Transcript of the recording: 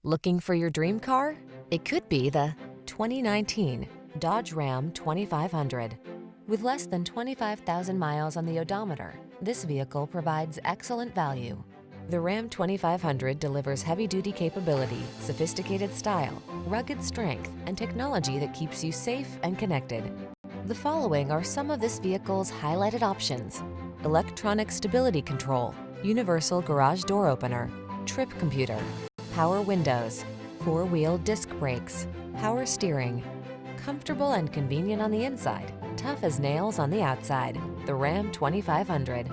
Looking for your dream car? It could be the 2019 Dodge Ram 2500. With less than 25,000 miles on the odometer, this vehicle provides excellent value. The Ram 2500 delivers heavy-duty capability, sophisticated style, rugged strength, and technology that keeps you safe and connected. The following are some of this vehicle's highlighted options: electronic stability control, universal garage door opener, trip computer, power windows, four-wheel disc brakes, power steering. Comfortable and convenient on the inside, tough as nails on the outside. The Ram 2500.